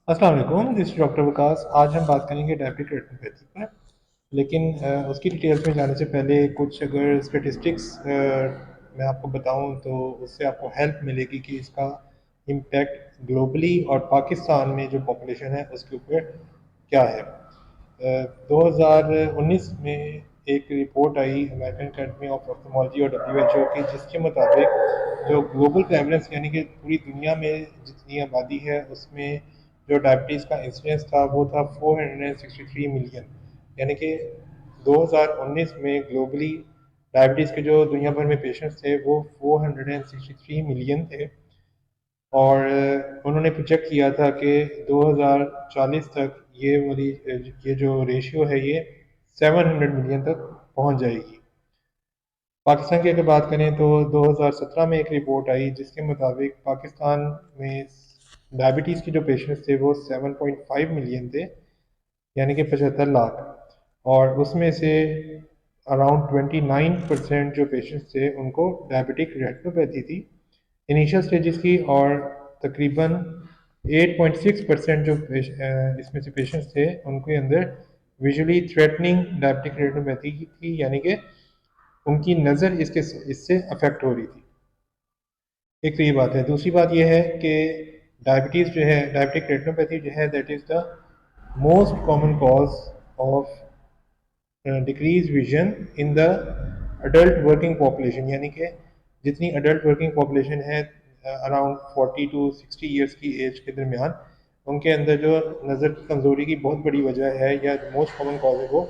अस्सलाम वालेकुम, this is doctor विकास। आज हम बात करेंगे डायबिटिक रेटिनोपैथी पर। लेकिन उसकी डिटेल्स में जाने से पहले कुछ अगर स्टेटिस्टिक्स मैं आपको बताऊं तो उससे आपको हेल्प मिलेगी कि इसका इम्पैक्ट ग्लोबली और पाकिस्तान में जो पॉपुलेशन है उसके ऊपर क्या है। 2019 में एक report I American academy of ophthalmology और WHO की, जिसके मुताबिक जो ग्लोबल प्रेवलेंस यानी कि पूरी दुनिया में जितनी आबादी है उसमें जो डायबिटीज़ का इंसिडेंस था वो था 463 मिलियन। यानी कि 2019 में ग्लोबली डायबिटीज़ के जो दुनिया भर में पेशेंट्स थे वो 463 मिलियन थे। और उन्होंने प्रोजेक्ट किया था कि 2040 तक ये जो रेशियो है ये 700 मिलियन तक पहुंच जाएगी। पाकिस्तान की अगर बात करें तो 2017 में एक रिपोर्ट आई जिसके मुताबिक पाकिस्तान में डायबिटीज़ के जो पेशेंट्स थे वो 7.5 मिलियन थे, यानी कि 75 लाख। और उसमें से अराउंड 29% जो पेशेंट्स थे उनको डायबिटिक रेटिनोपैथी थी इनिशियल स्टेजेस की। और तकरीबन 8.6% जो इसमें से पेशेंट्स थे उनके अंदर विजुअली थ्रेटनिंग डायबिटिक रेटिनोपैथी थी, यानी कि उनकी नज़र इससे अफेक्ट हो रही थी। एक तो ये बात है। दूसरी बात ये है कि डायबिटीज़ जो है, डायबिटिक रेटिनोपैथी जो है, that is the most common cause of decrease vision in the adult working population. यानी कि जितनी अडल्ट वर्किंग पॉपुलेशन है अराउंड 40 to 60 ईयर्स की एज के दरमियान, उनके अंदर जो नज़र की कमज़ोरी की बहुत बड़ी वजह है या मोस्ट कॉमन कॉज है वो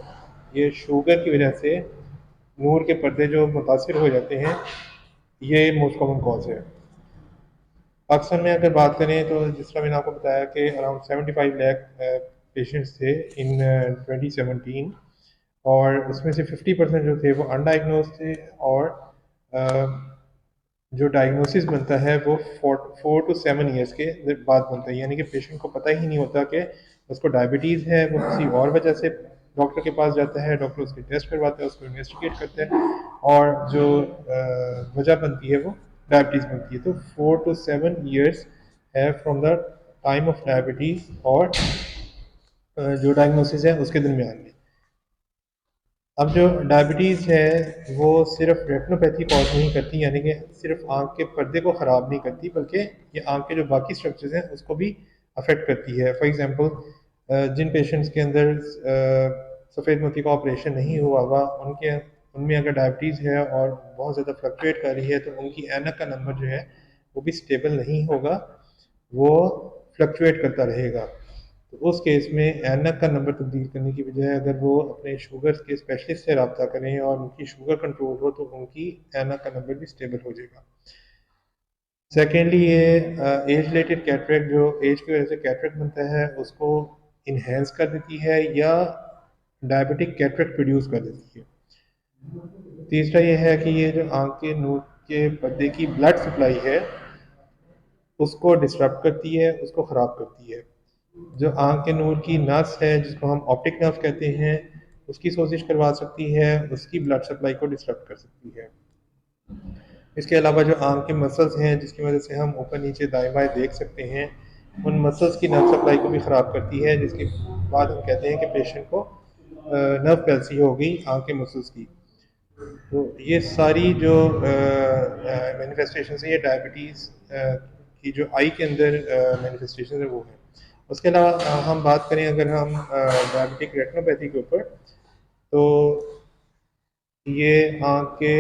ये शुगर की वजह से नूर के पर्दे जो मुतासर हो जाते हैं, ये मोस्ट कॉमन कॉज है। पाकिस्तान में अगर बात करें तो जिस तरह मैंने आपको बताया कि अराउंड 75 लाख पेशेंट्स थे इन 2017। और उसमें से 50% जो थे वो अनडायग्नोज थे। और अ, जो डायग्नोसिस बनता है वो 4 to 7 ईयर्स के बाद बनता है, यानी कि पेशेंट को पता ही नहीं होता कि उसको डायबिटीज़ है। वो किसी और वजह से डॉक्टर के पास जाता है, डॉक्टर उसके टेस्ट करवाता है, उसको इन्वेस्टिगेट करता है, और जो वजह बनती है वो डायबिटीज़ बनती है। तो 4 to 7 ईयर्स है from the time of diabetes और जो डायग्नोसिस है उसके दरमियान में। अब जो डायबिटीज़ है वो सिर्फ रेटिनोपैथी कॉज नहीं करती, यानी कि सिर्फ आंख के पर्दे को ख़राब नहीं करती, बल्कि ये आंख के जो बाकी स्ट्रक्चर्स हैं उसको भी अफेक्ट करती है। फॉर एग्जांपल जिन पेशेंट्स के अंदर सफ़ेद मोती का ऑपरेशन नहीं हुआ हुआ, उनके उनमें अगर डायबिटीज़ है और बहुत ज़्यादा फ्लक्चुएट कर रही है तो उनकी ऐनक का नंबर जो है वो भी स्टेबल नहीं होगा, वो फ्लक्चुएट करता रहेगा। तो उस केस में ऐनक का नंबर तब्दील करने की बजाय अगर वो अपने शुगर के स्पेशलिस्ट से रब्ता करें और उनकी शुगर कंट्रोल हो तो उनकी ऐनक का नंबर भी स्टेबल हो जाएगा। सेकेंडली ये एज रिलेटेड कैटरेक्ट, जो एज की वजह से कैटरेक्ट बनता है उसको इन्हेंस कर देती है या डायबिटिक कैटरेक्ट प्रोड्यूस कर देती है। तीसरा ये है कि ये जो आंख के नूर के पर्दे की ब्लड सप्लाई है उसको डिस्टर्ब करती है, उसको ख़राब करती है। जो आँख के नूर की नस है जिसको हम ऑप्टिक नर्व कहते हैं, उसकी सोजिश करवा सकती है, उसकी ब्लड सप्लाई को डिस्टर्ब कर सकती है। इसके अलावा जो आँख के मसल्स हैं जिसकी वजह से हम ऊपर नीचे दाएं बाएं देख सकते हैं, उन मसल्स की नर्व सप्लाई को भी ख़राब करती है, जिसके बाद हम कहते हैं कि पेशेंट को नर्व पैल्सी हो गई आँख के मसल्स की। तो ये सारी जो मैनिफेस्टेशन है ये डायबिटीज़ की जो आई के अंदर मैनिफेस्टेशन है वो है। उसके अलावा हम बात करें अगर हम डायबिटिक रेटिनोपैथी के ऊपर, तो ये आँख के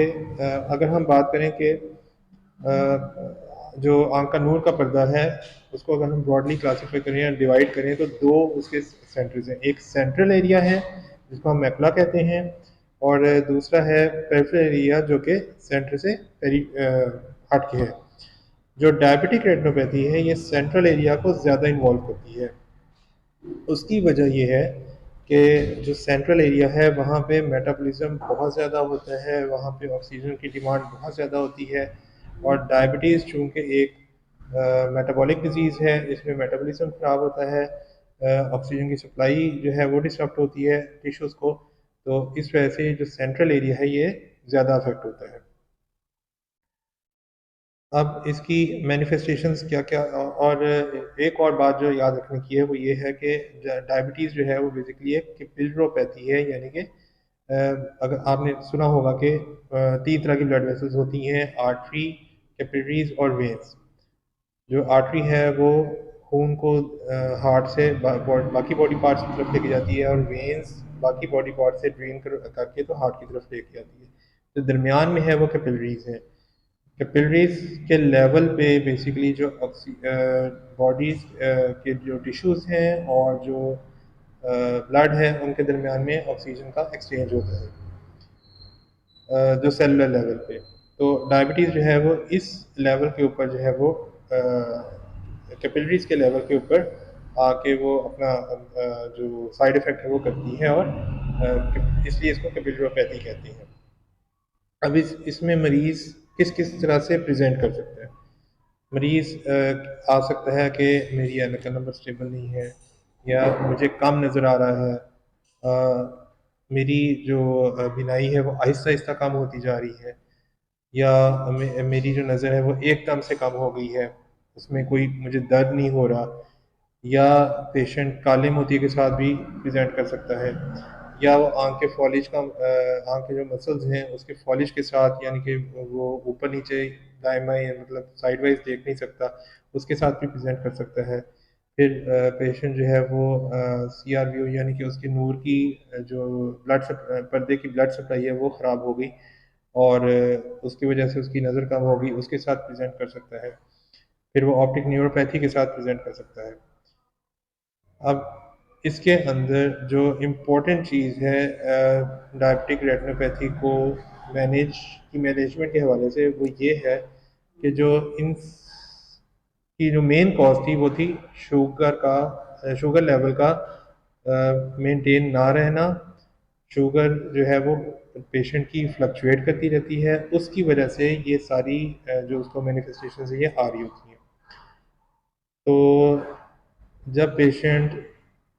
अगर हम बात करें कि जो आँख का नूर का पर्दा है उसको अगर हम ब्रॉडली क्लासीफाई करें या डिवाइड करें तो दो उसके सेंटर्स हैं। एक सेंट्रल एरिया है जिसको हम मैकुला कहते हैं, और दूसरा है पेरिफेरल एरिया जो कि सेंटर से हट के है। जो डायबिटिक रेटिनोपैथी है ये सेंट्रल एरिया को ज़्यादा इन्वॉल्व करती है। उसकी वजह ये है कि जो सेंट्रल एरिया है वहाँ पे मेटाबॉलिज्म बहुत ज़्यादा होता है, वहाँ पे ऑक्सीजन की डिमांड बहुत ज़्यादा होती है। और डायबिटीज़ चूँकि एक मेटाबॉलिक डिजीज़ है, इसमें मेटाबॉलिज्म ख़राब होता है, ऑक्सीजन की सप्लाई जो है वो डिस्टर्ब होती है टिश्यूज़ को, तो इस वजह से जो सेंट्रल एरिया है ये ज़्यादा अफेक्ट होता है। अब इसकी मैनिफेस्टेशंस क्या-क्या और एक और बात जो याद रखने की है वो ये है कि डायबिटीज़ जो है वो बेसिकली एक कैपिलरोपैथी है, यानी कि अगर आपने सुना होगा कि 3 तरह की ब्लड वेसल्स होती हैं, आर्टरी, कैपिलरीज़ और वेन्स। जो आर्टरी है वो खून को हार्ट से बाकी बॉडी पार्ट्स की तरफ लेके जाती है, और वेन्स बाकी बॉडी पार्ट से ड्रेन करके तो हार्ट की तरफ लेके जाती है। जो दरमियान में है वो कैपिलरीज है। कैपिलरीज के लेवल पे बेसिकली जो बॉडीज के जो टिश्यूज़ हैं और जो ब्लड है उनके दरमियान में ऑक्सीजन का एक्सचेंज होता है, जो सेलुलर लेवल पे। तो डायबिटीज़ जो है वो इस लेवल के ऊपर जो है वो कैपिलरीज के लेवल के ऊपर आके वो अपना जो साइड इफ़ेक्ट है वो करती है, और इसलिए इसको कैपिलरोपैथी कहते हैं। अब इसमें मरीज़ किस किस तरह से प्रेजेंट कर सकते हैं। मरीज़ आ सकता है कि मेरी एनकल नंबर स्टेबल नहीं है, या मुझे कम नज़र आ रहा है, मेरी जो बिनाई है वो आहिस्ता आहिस्ता कम होती जा रही है, या मेरी जो नज़र है वो एकदम से कम हो गई है, उसमें कोई मुझे दर्द नहीं हो रहा, या पेशेंट काले मोतिये के साथ भी प्रेजेंट कर सकता है, या वो आँख के फॉलिज का आँख के जो मसल्स हैं उसके फॉलिज के साथ, यानी कि वो ऊपर नीचे दाएं बाएं मतलब साइड वाइज देख नहीं सकता, उसके साथ भी प्रेजेंट कर सकता है। फिर पेशेंट जो है वो CRVO यानी कि उसकी नूर की जो पर्दे की ब्लड सप्लाई है वो ख़राब हो गई, और उसकी वजह से उसकी नज़र कम होगी, उसके साथ प्रेजेंट कर सकता है। फिर वो ऑप्टिक न्यूरोपैथी के साथ प्रेजेंट कर सकता है। अब इसके अंदर जो इम्पोर्टेंट चीज़ है डायबिटिक रेटिनोपैथी को मैनेजमेंट के हवाले से, वो ये है कि जो इन की जो मेन कॉज थी वो थी शुगर लेवल का मेंटेन ना रहना। शुगर जो है वो पेशेंट की फ्लक्चुएट करती रहती है, उसकी वजह से ये सारी जो उसको मैनिफेस्टेशन है ये आ रही होती हैं। तो जब पेशेंट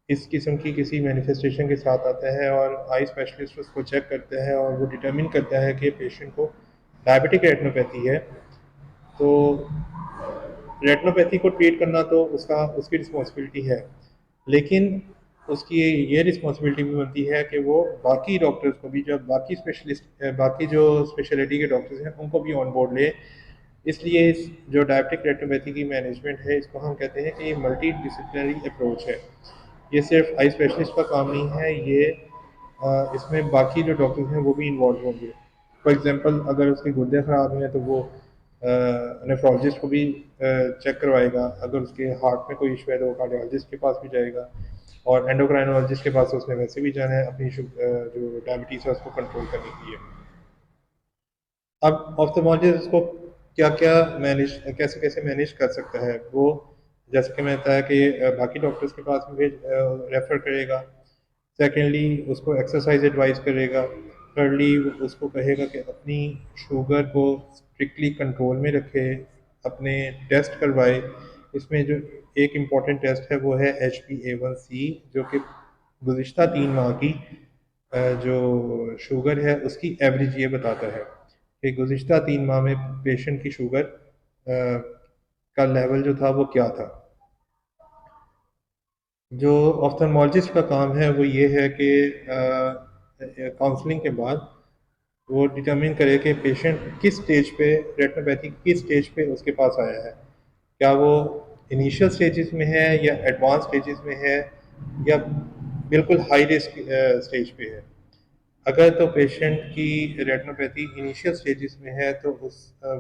इस किस्म की किसी मैनिफेस्टेशन के साथ आता है और आई स्पेशलिस्ट उसको चेक करता है और वो डिटरमिन करता है कि पेशेंट को डायबिटिक रेटिनोपैथी है, तो रेटिनोपैथी को ट्रीट करना तो उसकी रिस्पॉन्सिबिलिटी है, लेकिन उसकी ये रिस्पॉन्सिबिलिटी भी बनती है कि वो बाकी डॉक्टर्स को भी, जब बाकी जो स्पेशलिटी के डॉक्टर्स हैं उनको भी ऑन बोर्ड ले। इसलिए इस जो डायबिटिक रेटिनोपैथी की मैनेजमेंट है इसको हम कहते हैं कि ये मल्टी डिसिप्लिनरी अप्रोच है। ये सिर्फ आई स्पेशलिस्ट का काम नहीं है, ये इसमें बाकी जो डॉक्टर्स हैं वो भी इन्वॉल्व होंगे। फॉर एग्जांपल अगर उसके गुर्दे ख़राब हैं तो वो नेफ्रोलॉजिस्ट को भी चेक करवाएगा, अगर उसके हार्ट में कोई इशू है तो वो कार्डियोलॉजिस्ट के पास भी जाएगा, और एंडोक्राइनोलॉजिस्ट के पास तो उसने वैसे भी जाना है अपनी जो डायबिटीज़ है उसको कंट्रोल करने के लिए। अब ऑप्थेल्मोलॉजिस्ट उसको क्या क्या मैनेज कैसे कैसे मैनेज कर सकता है, वो जैसे कि मैंने बताया कि बाकी डॉक्टर्स के पास भी रेफ़र करेगा। सेकेंडली उसको एक्सरसाइज एडवाइस करेगा। थर्डली उसको कहेगा कि अपनी शुगर को स्ट्रिक्टली कंट्रोल में रखे, अपने टेस्ट करवाए। इसमें जो एक इम्पॉर्टेंट टेस्ट है वो है HbA1c, जो कि गुज़िश्ता 3 माह की जो शुगर है उसकी एवरेज ये बताता है कि गुज़िश्ता 3 माह में पेशेंट की शुगर का लेवल जो था वो क्या था। जो ऑफ्थल्मोलॉजिस्ट का काम है वो ये है कि काउंसलिंग के बाद वो डिटरमिन करे कि पेशेंट किस स्टेज पे, रेटिनोपैथी किस स्टेज पे उसके पास आया है। क्या वो इनिशियल स्टेजेस में है, या एडवांस स्टेजेस में है, या बिल्कुल हाई रिस्क स्टेज पे है। अगर तो पेशेंट की रेटिनोपैथी इनिशियल स्टेजेस में है तो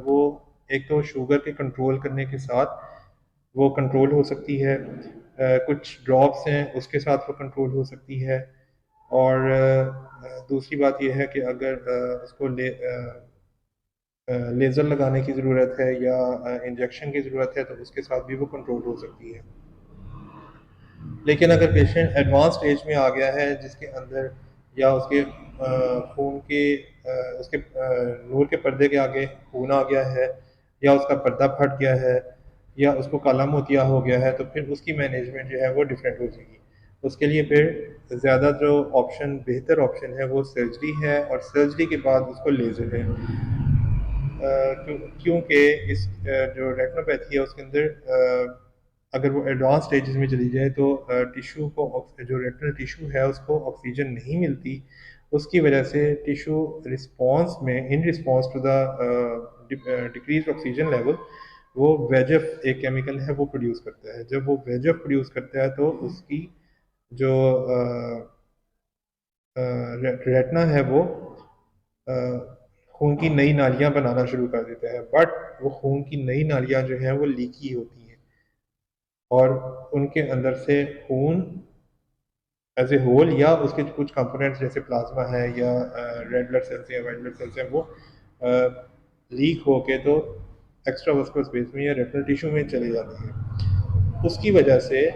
वो एक तो शुगर के कंट्रोल करने के साथ वो कंट्रोल हो सकती है, कुछ ड्रॉप्स हैं उसके साथ वो कंट्रोल हो सकती है, और दूसरी बात यह है कि अगर उसको लेज़र लगाने की ज़रूरत है या इंजेक्शन की ज़रूरत है तो उसके साथ भी वो कंट्रोल हो सकती है। लेकिन अगर पेशेंट एडवांस स्टेज में आ गया है जिसके अंदर या उसके खून के उसके नूर के पर्दे के आगे खून आ गया है, या उसका पर्दा फट गया है, या उसको काला मोतिया हो गया है, तो फिर उसकी मैनेजमेंट जो है वो डिफरेंट हो जाएगी। उसके लिए फिर ज़्यादा जो बेहतर ऑप्शन है वो सर्जरी है, और सर्जरी के बाद उसको लेज़र है। क्योंकि इस जो रेटिनोपैथी है उसके अंदर अगर वो एडवांस स्टेजेस में चली जाए तो टिश्यू को जो रेटिनल टिश्यू है उसको ऑक्सीजन नहीं मिलती, उसकी वजह से टिश्यू रिस्पॉन्स में in response to the decrease oxygen level वो वेजफ एक केमिकल है वो प्रोड्यूस करता है। जब वो वेजफ प्रोड्यूस करता है तो उसकी जो रेटना है वो अ, खून की नई नालियां बनाना शुरू कर देता है, बट वो खून की नई नालियां जो हैं वो लीकी होती हैं और उनके अंदर से खून एज ए होल या उसके कुछ कंपोनेंट्स जैसे प्लाज्मा है या रेड ब्लड सेल्स या वाइट ब्लड सेल्स हैं वो लीक होके तो एक्स्ट्रा वास्कुलर स्पेस में या रेटिनल टिश्यू में चले जाती हैं। उसकी वजह से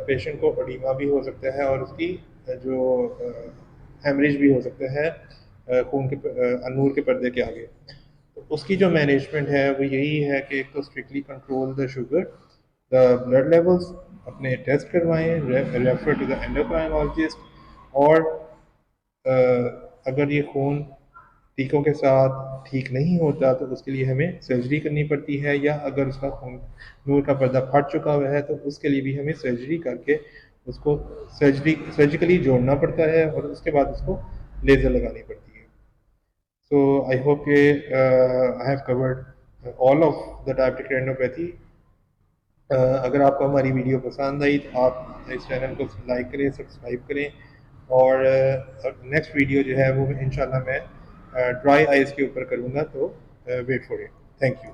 पेशेंट को एडीमा भी हो सकता है और उसकी जो हेमरेज भी हो सकता है खून के अनूर के पर्दे के आगे। तो उसकी जो मैनेजमेंट है वो यही है कि एक तो strictly control the sugar, the blood levels, अपने टेस्ट करवाएं, रेफर टू द एंडोक्राइनोलॉजिस्ट, और अगर ये खून टीकों के साथ ठीक नहीं होता तो उसके लिए हमें सर्जरी करनी पड़ती है, या अगर उसका खून नूर का पर्दा फट चुका हुआ है तो उसके लिए भी हमें सर्जरी करके उसको सर्जिकली जोड़ना पड़ता है और उसके बाद उसको लेज़र लगानी पड़ती है। सो आई होप कि I have covered all of the diabetic retinopathy. अगर आपको हमारी वीडियो पसंद आई तो आप इस चैनल को लाइक करें, सब्सक्राइब करें, और नेक्स्ट वीडियो जो है वो इंशाल्लाह मैं ड्राई आइज़ के ऊपर करूँगा, तो wait for it. Thank you.